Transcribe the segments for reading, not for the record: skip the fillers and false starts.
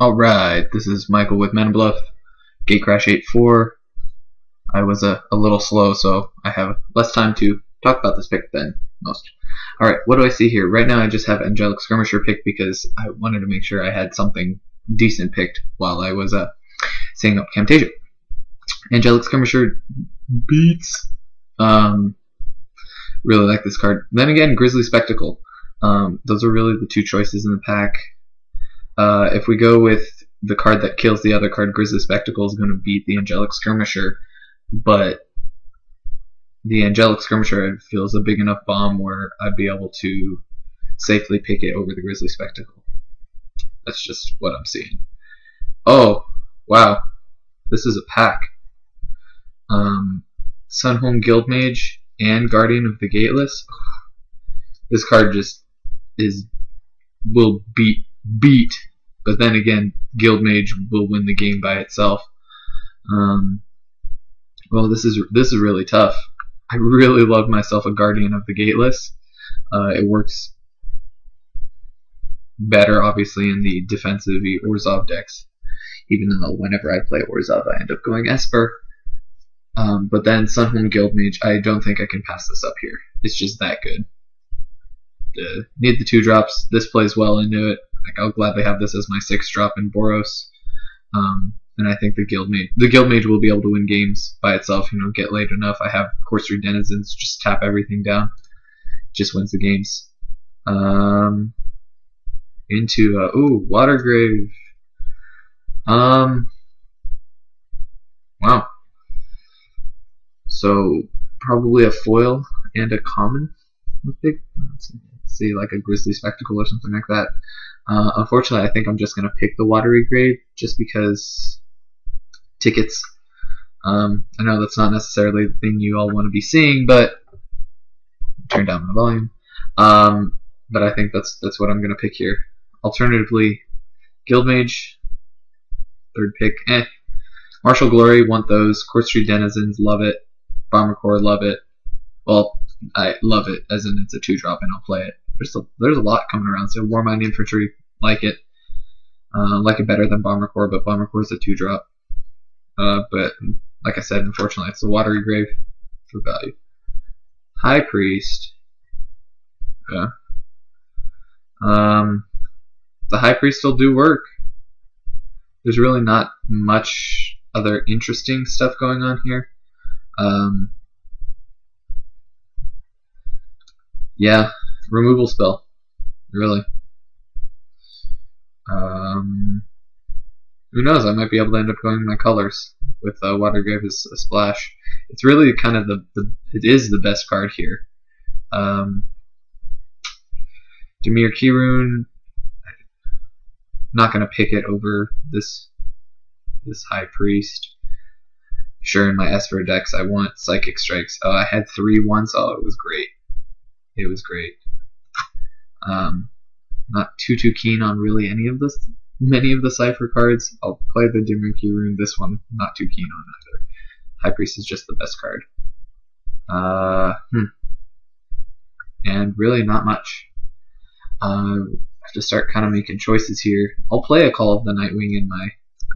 Alright, this is Michael with Men Bluff, Gatecrash 8-4. I was a little slow, so I have less time to talk about this pick than most. Alright, what do I see here? Right now I just have Angelic Skirmisher picked because I wanted to make sure I had something decent picked while I was setting up Camtasia. Angelic Skirmisher beats. Really like this card. Then again, Grizzly Spectacle. Those are really the two choices in the pack. If we go with the card that kills the other card, Grizzly Spectacle is going to beat the Angelic Skirmisher, but the Angelic Skirmisher feels a big enough bomb where I'd be able to safely pick it over the Grizzly Spectacle. That's just what I'm seeing. Oh, wow. This is a pack. Sunhome Guildmage and Guardian of the Gateless. This card just will beat, but then again, Guildmage will win the game by itself. Well, this is really tough. I really love myself a Guardian of the Gateless. It works better, obviously, in the defensive Orzhov decks, even though whenever I play Orzhov, I end up going Esper. But then Sunhome Guildmage, I don't think I can pass this up here. It's just that good. Need the 2-drops. This plays well into it. Like, I'll gladly have this as my 6-drop in Boros. And I think the Guildmage will be able to win games by itself. You know, get late enough. I have Course Denizens, just tap everything down. Just wins the games. Into Watergrave. Wow. So probably a foil and a common. Let's see, like a Grizzly Spectacle or something like that. Unfortunately, I think I'm just going to pick the Watery Grave just because tickets. I know that's not necessarily the thing you all want to be seeing, but turn down my volume. But I think that's what I'm going to pick here. Alternatively, Guildmage, third pick. Martial Glory, want those. Court Street Denizens, love it. Bomber Corps, love it. Well, I love it, as in it's a 2-drop and I'll play it. There's a lot coming around. So Warmind Infantry, like it. Like it better than Bomber Corps, but Bomber Corps is a 2-drop. But like I said, unfortunately, it's the Watery Grave for value. High Priest. Yeah. The High Priest will do work. There's really not much other interesting stuff going on here. Yeah, removal spell, really. Who knows? I might be able to end up going my colors with Watergrave as a splash. It's really kind of it is the best card here. Dimir Kirun. Not gonna pick it over this High Priest. Sure, in my Esper decks, I want Psychic Strikes. Oh, I had 3 once. Oh, it was great. It was great. Not too keen on really many of the Cypher cards. I'll play the Dimir Rune. This one, not too keen on either. High Priest is just the best card. And really not much. I have to start kind of making choices here. I'll play a Call of the Nightwing in my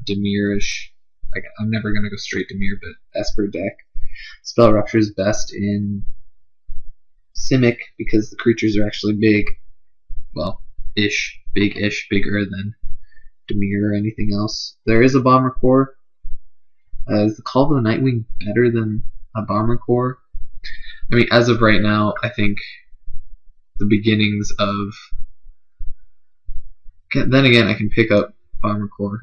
Dimir-ish. Like, I'm never gonna go straight Dimir, but Esper deck. Spell Rupture is best in Simic because the creatures are actually big. Well, big-ish, bigger than Dimir or anything else. There is a Bomber Corps. Is the Call of the Nightwing better than a Bomber Corps? I mean, as of right now, I think the beginnings of... Then again, I can pick up Bomber Corps.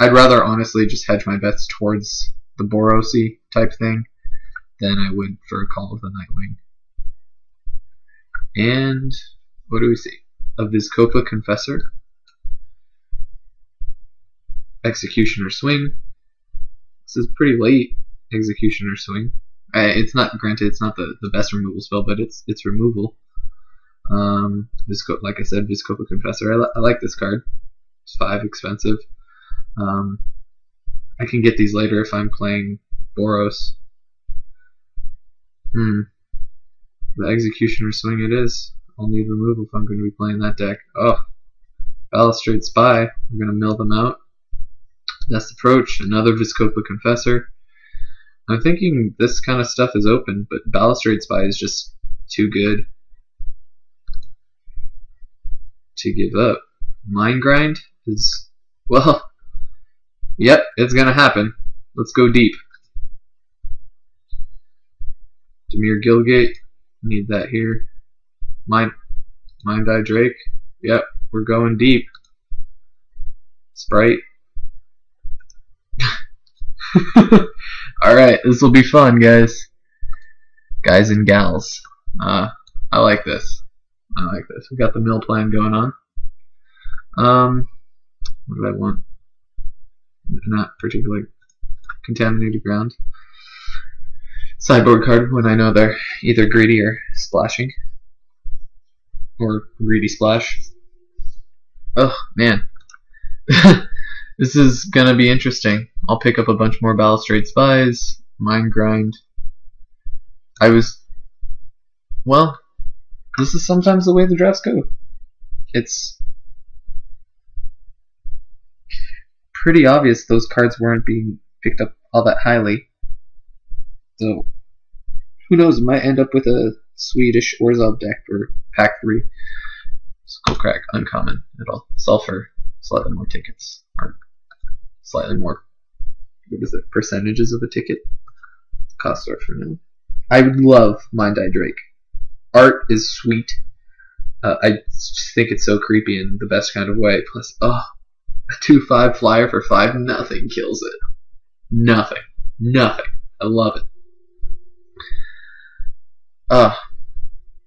I'd rather honestly just hedge my bets towards the Borosi type thing than I would for a Call of the Nightwing. And what do we see? A Vizkopa Confessor. Executioner Swing. This is pretty late. Executioner Swing. It's not, granted, it's not the best removal spell, but it's removal. Like I said, Vizkopa Confessor. I like this card. It's 5 expensive. I can get these later if I'm playing Boros. The Executioner Swing it is. I'll need removal if I'm going to be playing that deck. Oh, Balustrade Spy, we're going to mill them out. Death's Approach, another Viscopa Confessor. I'm thinking this kind of stuff is open, but Balustrade Spy is just too good to give up. Mind Grind is, well, yep, it's going to happen. Let's go deep. Demir Gilgate, need that here. Mind Eye Drake, yep, we're going deep. Sprite. Alright, this will be fun, guys. Guys and gals. I like this. I like this. We got the mill plan going on. What do I want? Not particularly contaminated ground. Sideboard card when I know they're either greedy or splashing. Or greedy splash. Oh, man. This is gonna be interesting. I'll pick up a bunch more Balustrade Spies, Mind Grind. Well, this is sometimes the way the drafts go. It's pretty obvious those cards weren't being picked up all that highly. So, who knows, might end up with a Swedish Orzhov deck for pack 3. Skullcrack, uncommon at all. Sulfur, slightly more tickets. Or slightly more, what is it, percentages of a ticket? Cost sort for now. I would love Mind Eye Drake. Art is sweet. I just think it's so creepy in the best kind of way. Plus, a 2/5 flyer for 5, nothing kills it. Nothing. Nothing. I love it.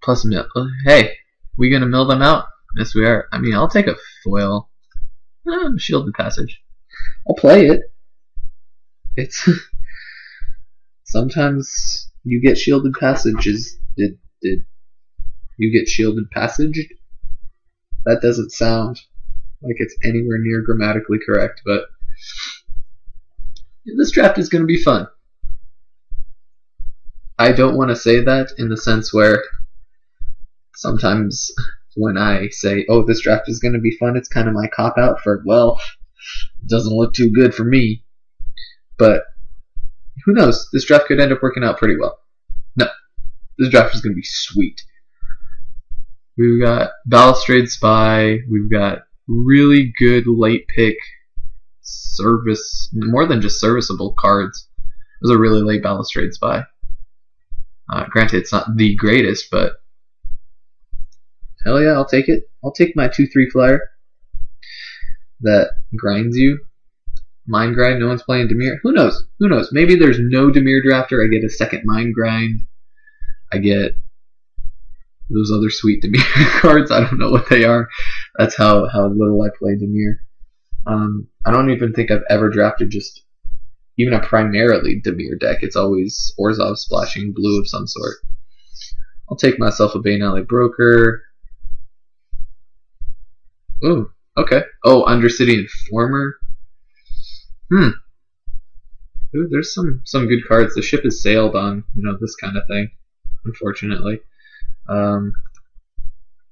Plus, hey, we gonna mill them out? Yes, we are. I mean, I'll take a foil. Shielded Passage. I'll play it. It's sometimes you get shielded passages. Did you get shielded passaged? That doesn't sound like it's anywhere near grammatically correct, but this draft is going to be fun. I don't want to say that in the sense where sometimes when I say, oh, this draft is going to be fun, it's kind of my cop-out for, well, it doesn't look too good for me. But who knows? This draft could end up working out pretty well. No, this draft is going to be sweet. We've got Balustrade Spy. We've got really good late pick service, more than just serviceable cards. It was a really late Balustrade Spy. Granted, it's not the greatest, but hell yeah, I'll take it. I'll take my 2/3 flyer that grinds you. Mind Grind, no one's playing Demir. Who knows? Who knows? Maybe there's no Demir drafter. I get a second Mind Grind. I get those other sweet Demir cards. I don't know what they are. That's how little I play Demir. I don't even think I've ever drafted just even a primarily Demir deck. It's always Orzhov splashing blue of some sort. I'll take myself a Bane Alley Broker. Ooh, okay. Oh, Undercity Informer. Ooh, there's some good cards. The ship has sailed on, this kind of thing, unfortunately.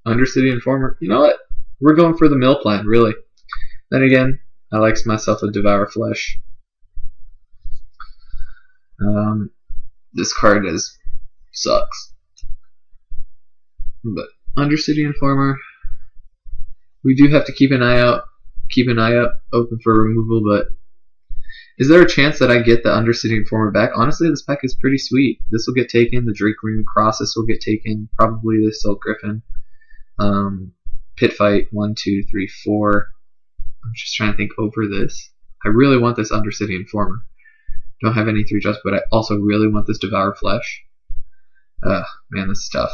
Undercity Informer. You know what? We're going for the mill plan, really. Then again, I like myself a Devour Flesh. This card sucks. But Undercity Informer, we do have to keep an eye out. Keep an eye out open for removal, but is there a chance that I get the Undercity Informer back? Honestly, this pack is pretty sweet. This will get taken. The Drake Ring Crosses will get taken. Probably the Silk Griffin. Pit Fight 1, 2, 3, 4. I'm just trying to think over this. I really want this Undercity Informer. Don't have any 3 drops, but I also really want this Devour Flesh. Man, this is tough.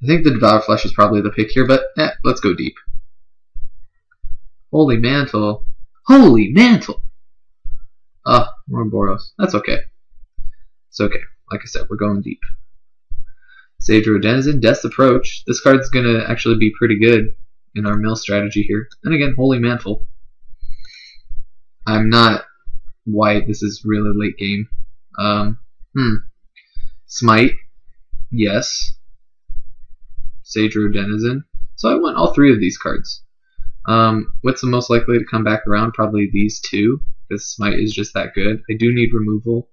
I think the Devour Flesh is probably the pick here, but let's go deep. Holy Mantle. Holy Mantle! More Boros. That's okay. It's okay. Like I said, we're going deep. Sagero Denizen, Death's Approach. This card's going to actually be pretty good in our mill strategy here. And again, Holy Mantle. I'm not white. This is really late game. Smite. Yes. Sagro Denizen. So I want all three of these cards. What's the most likely to come back around? Probably these two, because Smite is just that good. I do need removal.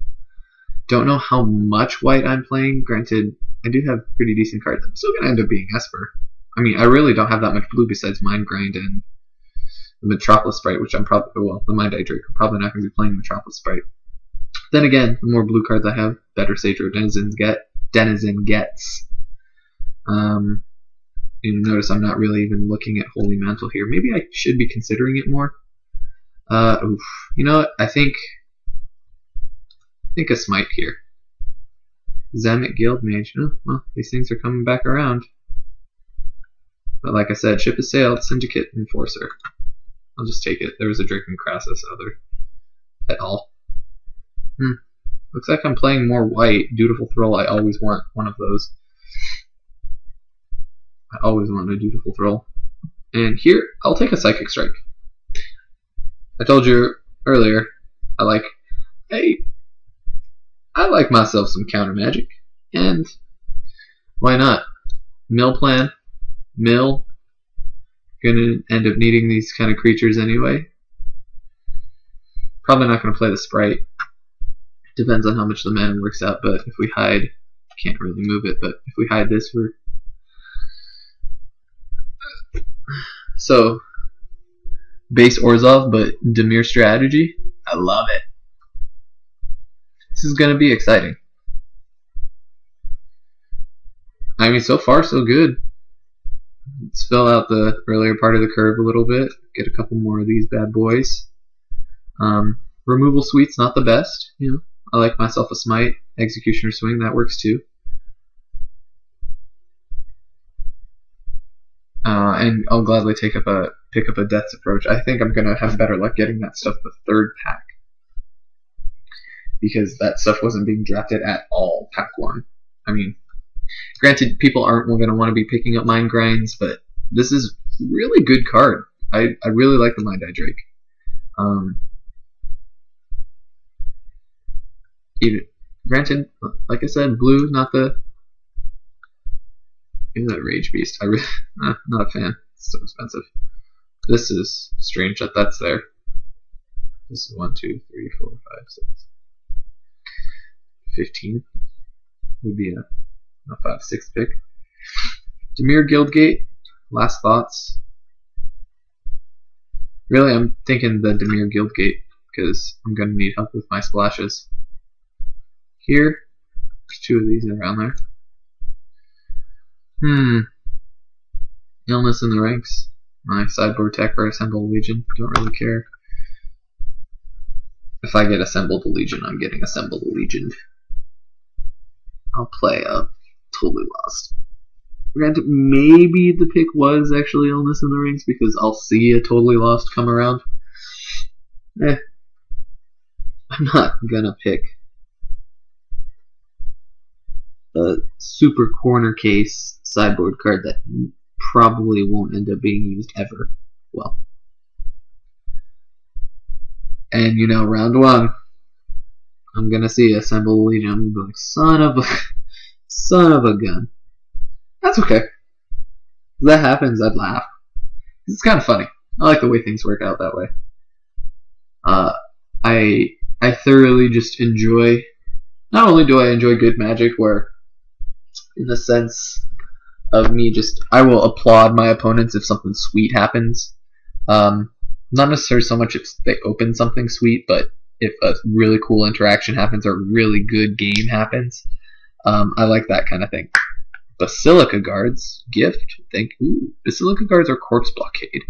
Don't know how much white I'm playing. Granted, I do have pretty decent cards. I'm still going to end up being Esper. I mean, I really don't have that much blue besides Mind Grind and the Metropolis Sprite, which I'm probably, well, the Mind Drake. I'm probably not going to be playing Metropolis Sprite. Then again, the more blue cards I have, better Sagro Denizen gets. You notice I'm not really even looking at Holy Mantle here. Maybe I should be considering it more. You know what? I think a Smite here. Zamet Guild Mage. Oh, well, these things are coming back around. But like I said, ship has sailed. Syndicate Enforcer. I'll just take it. There was a Draken Crassus other at all. Looks like I'm playing more white. Dutiful Thrall. I always want one of those. I always want a Dutiful Thrall. And here, I'll take a Psychic Strike. I told you earlier, I like myself some counter magic, and why not? Mill plan. Mill. Gonna end up needing these kind of creatures anyway. Probably not gonna play the Sprite. Depends on how much the mana works out, but if we hide, can't really move it, but if we hide this, we're... So, base Orzhov, but Dimir strategy? I love it. This is going to be exciting. I mean, so far, so good. Let's fill out the earlier part of the curve a little bit. Get a couple more of these bad boys. Removal Suite's not the best. You know, I like myself a Smite. Executioner Swing, that works too. And I'll gladly pick up a Death's Approach. I think I'm going to have better luck getting that stuff the third pack. Because that stuff wasn't being drafted at all, pack 1. I mean, granted, people aren't going to want to be picking up Mind Grinds, but this is a really good card. I really like the Mind Drake. Granted, like I said, blue, not the... Even that Rage Beast, I really, not a fan. It's so expensive. This is strange that that's there. This is 1, 2, 3, 4, 5, 6. 15 would be a 5, 6 pick. Dimir Guildgate, last thoughts. Really, I'm thinking the Dimir Guildgate because I'm going to need help with my splashes. Here, there's 2 of these around there. Illness in the ranks. My sideboard tech or Assemble Legion. Don't really care. If I get Assembled Legion, I'm getting Assembled Legion. I'll play Totally Lost. Granted, maybe the pick was actually Illness in the Ranks because I'll see a Totally Lost come around. I'm not gonna pick a super corner case sideboard card that probably won't end up being used ever. Well. And you know, round 1, I'm gonna see Assemble Legion. I'm gonna be like, son of a gun. That's okay. If that happens, I'd laugh. It's kind of funny. I like the way things work out that way. I thoroughly just enjoy. Not only do I enjoy good Magic, where in the sense of me I will applaud my opponents if something sweet happens. Not necessarily so much if they open something sweet, but if a really cool interaction happens or a really good game happens. I like that kind of thing. Basilica Guards, gift, Basilica Guards are Corpse Blockade.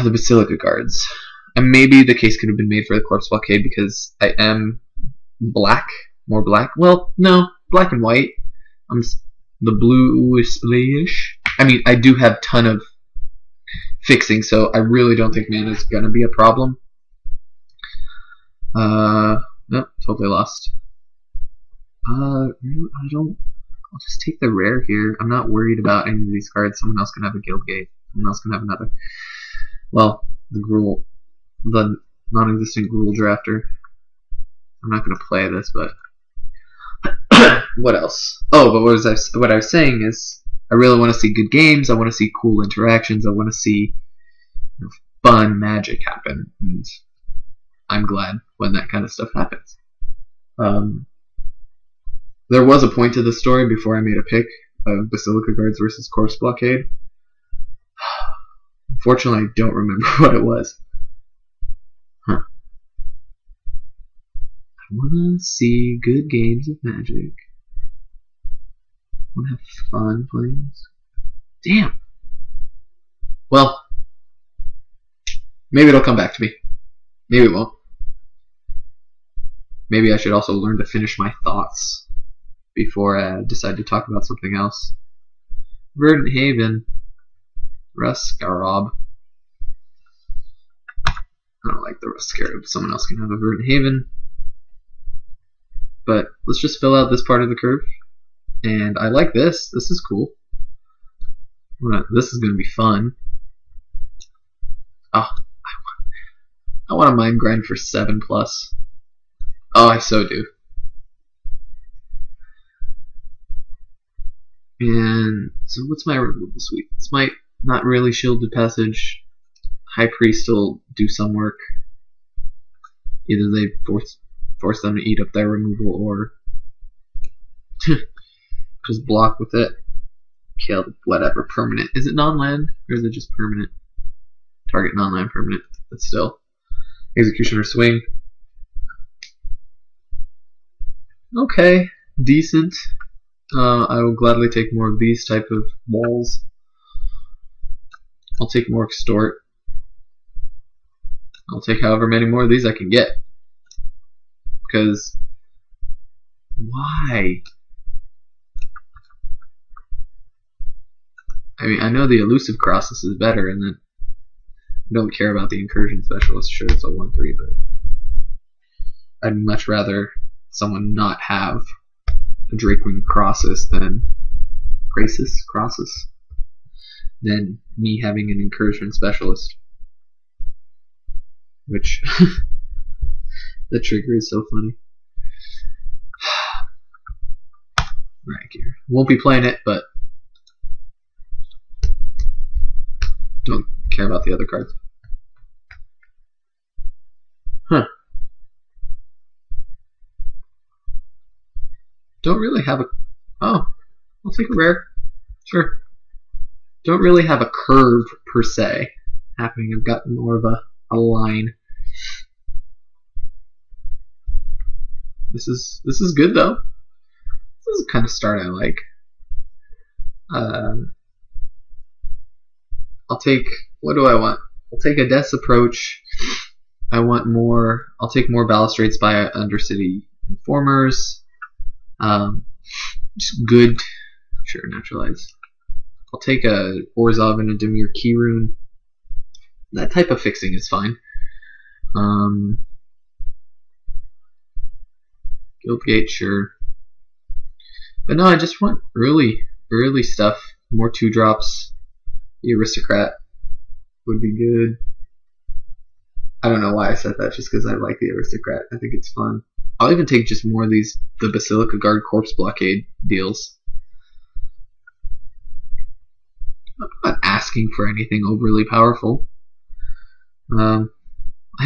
The Basilica Guards. And maybe the case could have been made for the Corpse Blockade because I am black, more black. Well, no, black and white. I'm the bluish. I mean, I do have a ton of fixing, so I really don't think mana is going to be a problem. Nope, totally lost. I'll just take the rare here. I'm not worried about any of these cards. Someone else can have a Guildgate. Someone else can have another. Well, the non-existent Gruul Drafter. I'm not going to play this, but What else? Oh, but what I was saying is, I really want to see good games. I want to see cool interactions. I want to see fun magic happen, and I'm glad when that kind of stuff happens. There was a point to the story before I made a pick of Basilica Guards versus Corpse Blockade. Unfortunately, I don't remember what it was. I want to see good games of Magic. I want to have fun playing. Damn. Well, maybe it'll come back to me. Maybe it won't. Maybe I should also learn to finish my thoughts before I decide to talk about something else. Verdant Haven. Ruscarab. I don't like the Ruscarab. Someone else can have a Verdant Haven. But let's just fill out this part of the curve. And I like this. This is cool. This is going to be fun. Oh, I want a Mind Grind for 7+. Oh, I so do. And so what's my removal suite? This might not really Shielded Passage. High Priest will do some work. Either they force them to eat up their removal, or just block with it. Kill whatever permanent. Is it non-land or is it just permanent? Target non-land permanent, but still. Executioner Swing. Okay, decent. I will gladly take more of these type of walls. I'll take more Extort. I'll take however many more of these I can get. Because why? I mean, I know the Elusive Crosses is better, and then I don't care about the Incursion Specialist. Sure, it's a 1/3, but I'd much rather someone not have a Drakewing Crosses than Crosses than me having an Incursion Specialist. Which the trigger is so funny. Right here. Won't be playing it, but don't care about the other cards. Huh. Don't really have a... Oh, I'll take a rare. Sure. Don't really have a curve, per se, happening. I've got more of a line. This is good, though. This is the kind of start I like. I'll take... What do I want? I'll take a Death's Approach. I want more... I'll take more Balustrades by Undercity Informers. Just good. Sure, Naturalize. I'll take a Orzhov and a Dimir Keyrune. That type of fixing is fine. Guildgate, sure. But no, I just want early stuff. More 2-drops. The Aristocrat would be good. I don't know why I said that, just because I like the Aristocrat. I think it's fun. I'll even take just more of the Basilica Guard Corpse Blockade deals. I'm not asking for anything overly powerful. I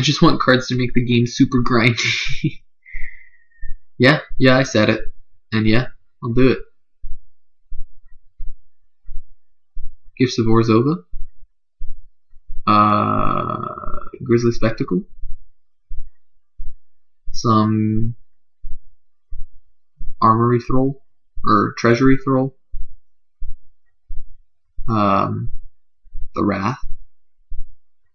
just want cards to make the game super grindy. Yeah, I said it. And yeah, I'll do it. Gifts of Orzhova. Grizzly Spectacle. Some Armory Thrall. Or Treasury Thrall. The Wrath.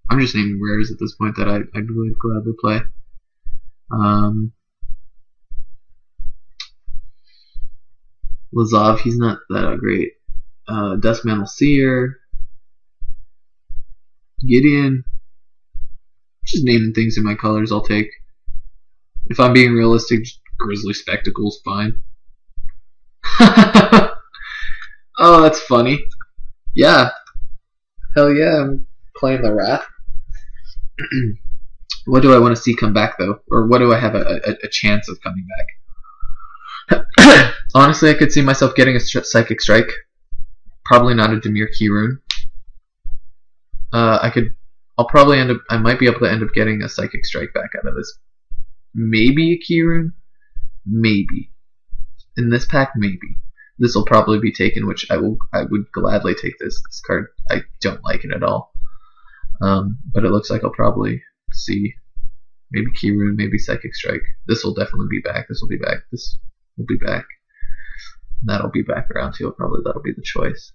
I'm just naming rares at this point that I'd really gladly play. Lazav, he's not that great. Duskmantle Seer. Gideon. Just naming things in my colors I'll take. If I'm being realistic, Grizzly Spectacle's fine. Oh, that's funny. Yeah. Hell yeah, I'm playing the Wrath. What do I want to see come back, though? Or what do I have a chance of coming back? Honestly, I could see myself getting a Psychic Strike. Probably not a Dimir Key Rune. I'll probably end up. I might be able to end up getting a Psychic Strike back out of this. Maybe a Key Rune. Maybe. In this pack, maybe. This will probably be taken, which I would gladly take this card. I don't like it at all. But it looks like I'll probably see maybe Key Rune, maybe Psychic Strike. This will definitely be back. This will be back. This will be back. That'll be back around too. Probably that'll be the choice.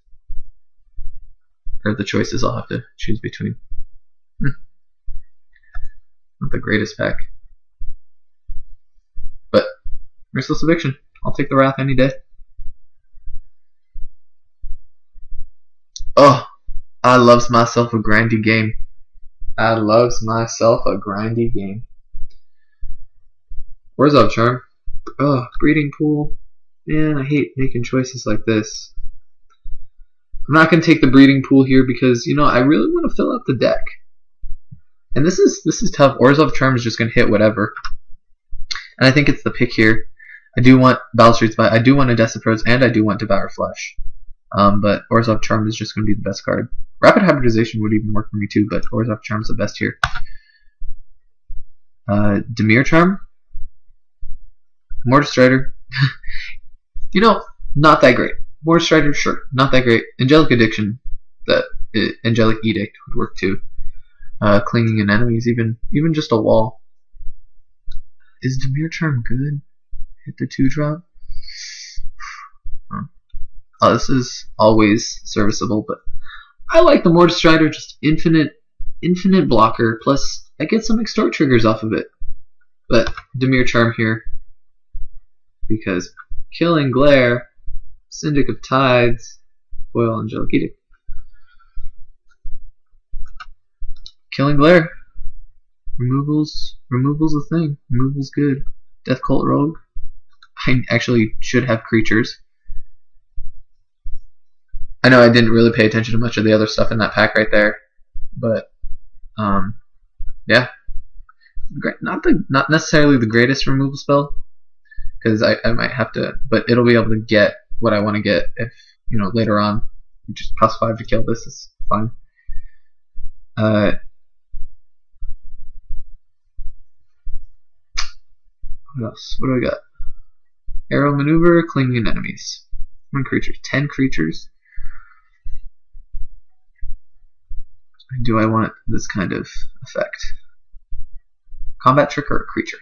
Or the choices I'll have to choose between. Not the greatest pack. But Merciless Eviction. I'll take the Wrath any day. Oh, I loves myself a grindy game. I loves myself a grindy game. Where's up, Charm? Oh, Breeding Pool. Man, I hate making choices like this. I'm not going to take the Breeding Pool here because, you know, I really want to fill out the deck. And this is tough. Orzhov Charm is just going to hit whatever. And I think it's the pick here. I do want Balustride's Bite, I do want Odessa Pros, and I do want Devour Flesh. But Orzhov Charm is just going to be the best card. Rapid Hybridization would even work for me too, but Orzhov Charm is the best here. Dimir Charm? Mortis Strider? You know, not that great. Mortis Strider, sure, not that great. Angelic Addiction, Angelic Edict would work too. Clinging in enemies, even just a wall. Is Dimir Charm good? Hit the 2-drop? Oh, this is always serviceable, but I like the Mortis Strider, just infinite blocker, plus I get some extort triggers off of it. But Dimir Charm here, because Killing Glare, Syndic of Tides, Foil Angelic Edict. Killing Glare. Removal's a thing. Removal's good. Death Cult Rogue. I actually should have creatures. I know I didn't really pay attention to much of the other stuff in that pack right there, but yeah, not necessarily the greatest removal spell, because I might have to, but it'll be able to get what I want to get if, you know, later on. Just +5 to kill this is fine. What else? What do I got? Arrow Maneuver, Clinging Enemies. 1 creature, 10 creatures. Do I want this kind of effect? Combat Trick or a creature?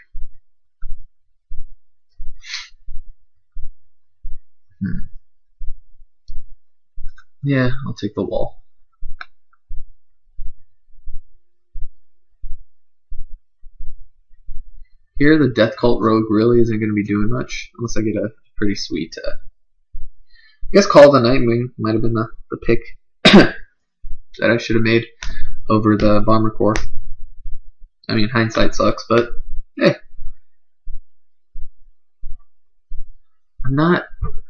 Yeah, I'll take the wall. Here, the Death Cult Rogue really isn't going to be doing much, unless I get a pretty sweet... I guess Call the Nightwing might have been the pick that I should have made over the Bomber Core. I mean, hindsight sucks, but hey. I'm not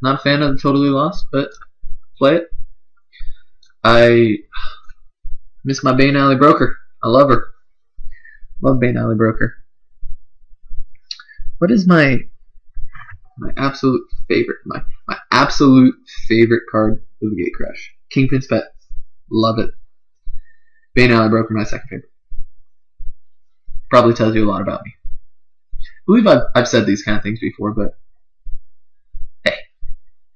a fan of the Totally Lost, but play it. I miss my Bane Alley Broker. I love her. Love Bane Alley Broker. What is my absolute favorite? My absolute favorite card of the Gatecrash. Kingpin's Pet. Love it. Bane Alley Broker, my second favorite. Probably tells you a lot about me. I believe I've said these kind of things before, but hey,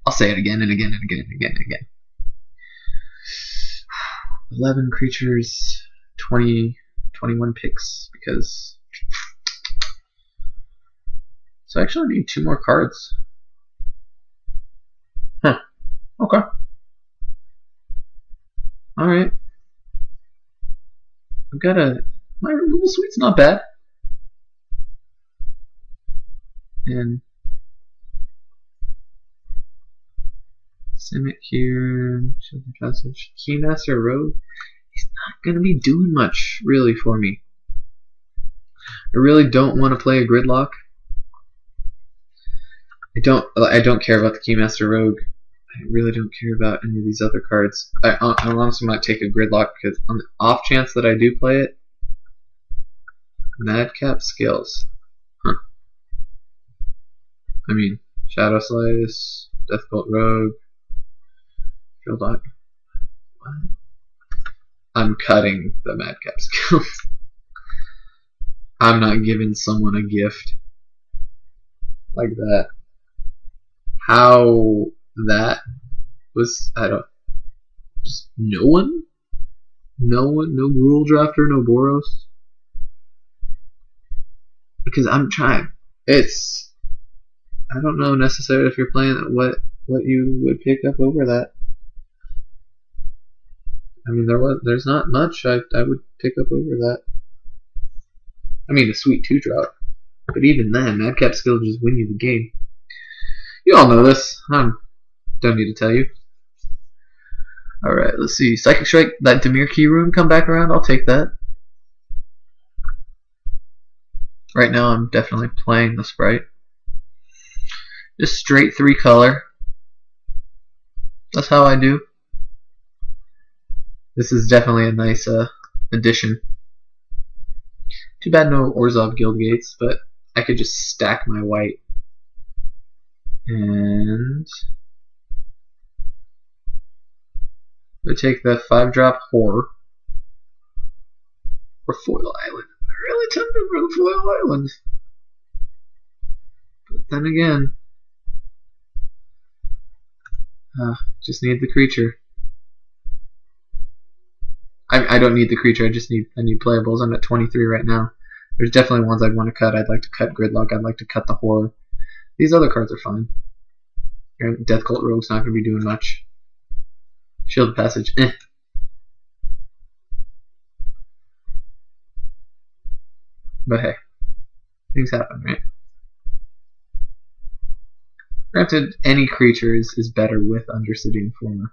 I'll say it again and again and again and again and again. 11 creatures, 21 picks, because... So I actually need 2 more cards. Huh. Okay. Alright. I've got my removal suite's not bad. And Simic here, Shelter Passage, Keymaster Rogue. He's not gonna be doing much really for me. I really don't want to play a Gridlock. I don't care about the Keymaster Rogue. I really don't care about any of these other cards. I honestly might take a Gridlock because on the off chance that I do play it, Madcap Scales. Huh. I mean, Shadow Slice, Deathbolt Rogue, Field Lock. I'm cutting the Madcap skills. I'm not giving someone a gift like that. How that was, I don't, just no one? No one? No Rule Drafter, no Boros? Because I'm trying. It's, I don't know necessarily if you're playing what you would pick up over that. I mean, there's not much I would pick up over that. I mean, a sweet 2-drop. But even then, Madcap skill just win you the game. You all know this. I don't need to tell you. Alright, let's see. Psychic Strike, that Dimir Key Rune come back around, I'll take that. Right now I'm definitely playing the Sprite. Just straight 3-color. That's how I do. This is definitely a nice addition. Too bad no Orzhov Guild Gates, but I could just stack my white. And I take the 5-drop Horror or Foil Island. I'm really tempted for the Foil Island. But then again, just need the creature. I don't need the creature, I need playables. I'm at 23 right now. There's definitely ones I'd want to cut. I'd like to cut Gridlock, I'd like to cut the Horror. These other cards are fine. Death Cult Rogue's not going to be doing much. Shield of Passage, eh. But hey, things happen, right? Granted, any creature is better with Undercity Informer.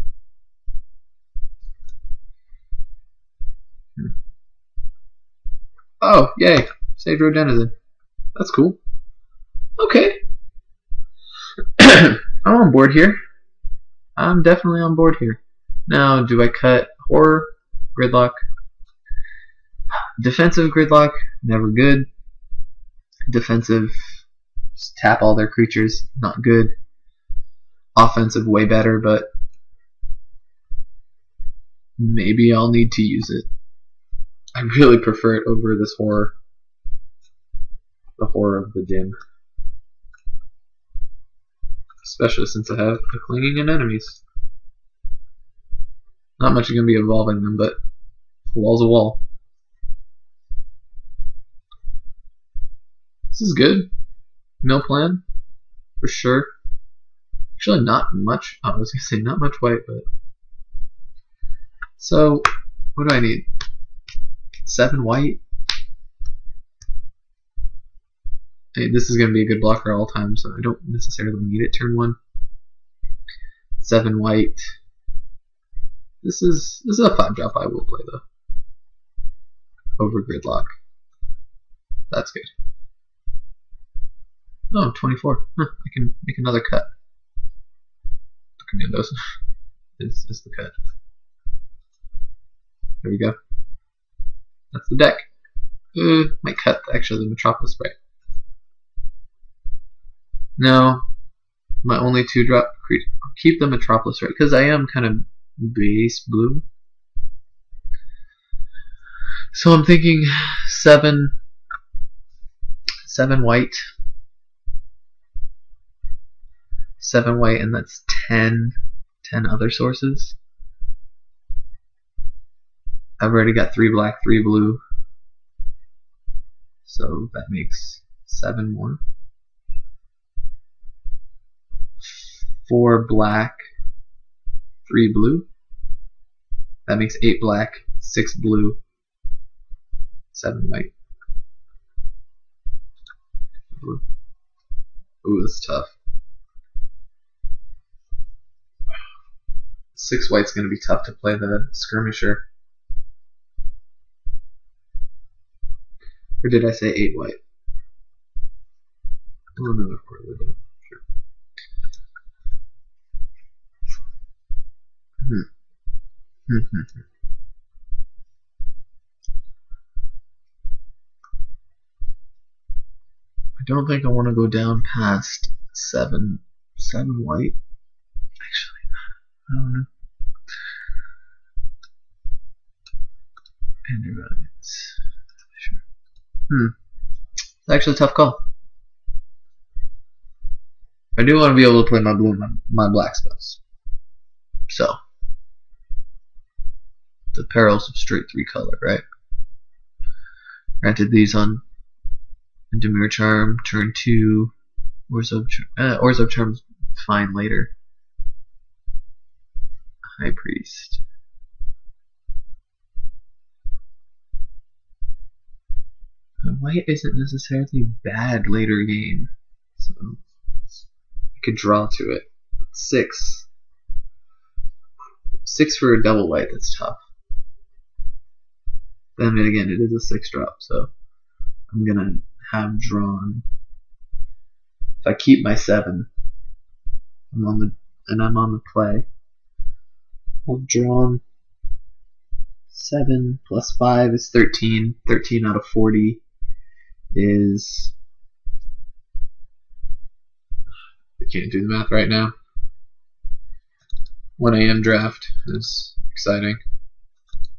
Oh, yay! Saved Road Denizen. That's cool. Okay. I'm on board here. I'm definitely on board here. Now, do I cut Horror, Gridlock? Defensive Gridlock, never good. Defensive, just tap all their creatures, not good. Offensive, way better, but maybe I'll need to use it. I really prefer it over this Horror. The Horror of the Dim. Especially since I have a Clinging in enemies. Not much is going to be evolving them, but a wall's a wall. This is good. No plan, for sure. Actually, not much. Oh, I was going to say not much white, but. So, what do I need? 7 white? Hey, this is going to be a good blocker all time, so I don't necessarily need it turn 1. 7 white. This is a 5-drop I will play though. Over Gridlock. That's good. Oh, 24. Huh, I can make another cut. The Commandos is the cut. There we go. That's the deck. Might cut actually the Metropolis Sprite. No, my only 2-drop creature. I'll keep the Metropolis Sprite because I am kind of base blue. So I'm thinking 7 white. 7 white, and that's 10 other sources. I've already got 3 black, 3 blue. So that makes 7 more. 4 black, 3 blue. That makes 8 black, 6 blue, 7 white. Blue. Ooh, this is tough. 6 white's going to be tough to play the Skirmisher. Or did I say 8 white? Oh, another 4 blue. Sure. I don't think I want to go down past 7 7 white. Actually, I don't know. And it's sure. It's actually a tough call. I do want to be able to play my blue and my black spells. So, the perils of straight 3 color, right? Granted, these on Demir Charm, turn 2, Orzo Charm's fine later. High Priest. White isn't necessarily bad later game, so I could draw to it. 6. 6 for a double white, that's tough. Then again, it is a 6 drop, so I'm gonna have drawn. If I keep my 7, I'm on the play. I've drawn 7 plus 5 is 13. 13 out of 40 is. I can't do the math right now. 1 a.m. draft is exciting.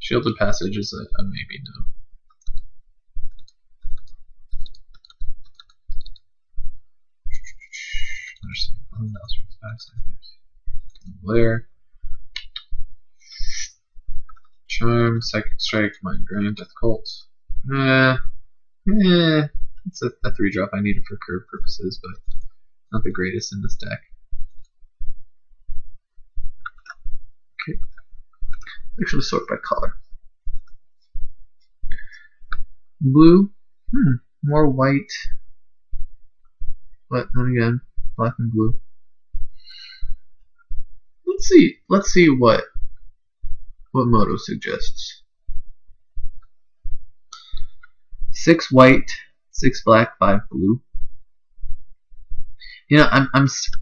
Shielded Passage is a maybe no. Blair. Charm, Psychic Strike, Mind Grand, Death Cult. It's a 3 drop I need it for curve purposes, but not the greatest in this deck. Okay. Actually sort by color. Blue. More white. But then again, black and blue. Let's see what Moto suggests. 6 white, 6 black, 5 blue. You know,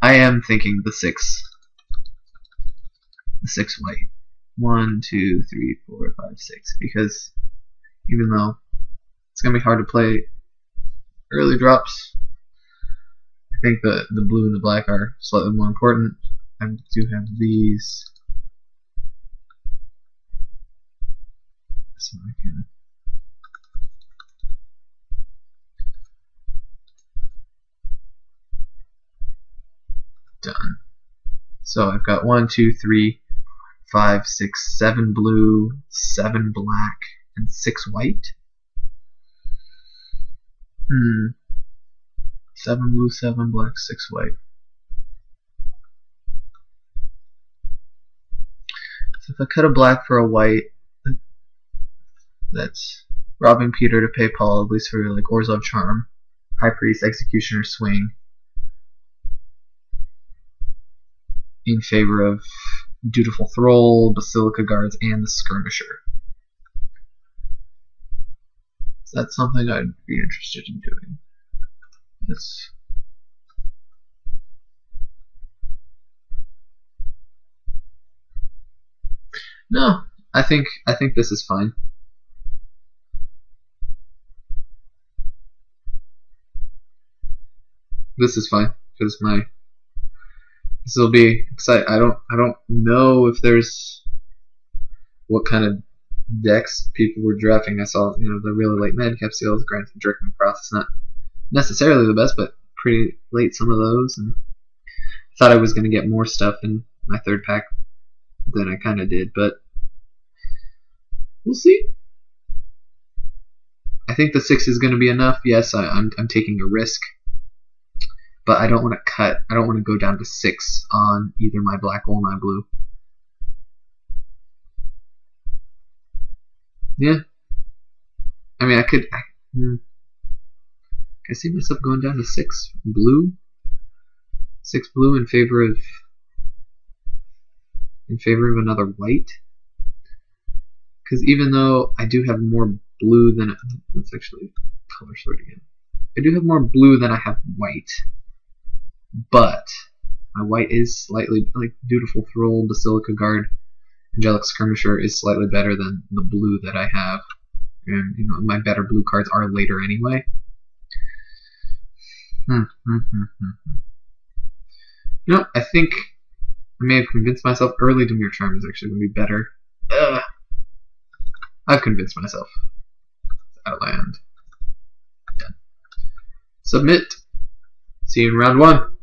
I am thinking the 6 white. 1, 2, 3, 4, 5, 6. Because even though it's gonna be hard to play early drops, I think the blue and the black are slightly more important. I do have these, so I can. Done. So I've got 1, 2, 3, 5, 6, 7 blue, 7 black, and 6 white. 7 blue, 7 black, 6 white. So if I cut a black for a white, that's robbing Peter to pay Paul, at least for like Orzhov Charm, High Priest, Executioner, Swing, in favor of Dutiful Thrall, Basilica Guards, and the Skirmisher. So that's something I'd be interested in doing. Yes. No, I think this is fine. This is fine because this will be exciting. I don't know if there's what kind of decks people were drafting. I saw the really late Madcap Seals, Grand Jerkman Cross. It's not necessarily the best, but pretty late some of those. And I thought I was going to get more stuff in my 3rd pack than I kind of did, but we'll see. I think the 6 is going to be enough. Yes, I'm taking a risk, but I don't want to cut. I don't want to go down to 6 on either my black or my blue. Yeah. I mean, I see myself going down to 6 blue. 6 blue in favor of another white. Because even though I do have more blue than let's actually color sort again. I do have more blue than I have white, but my white is slightly like Dutiful Thrall, Basilica Guard, Angelic Skirmisher is slightly better than the blue that I have, and my better blue cards are later anyway. No, I think I may have convinced myself early Demir Charm is actually going to be better. Ugh. I've convinced myself. Outland. Done. Submit. See you in round 1.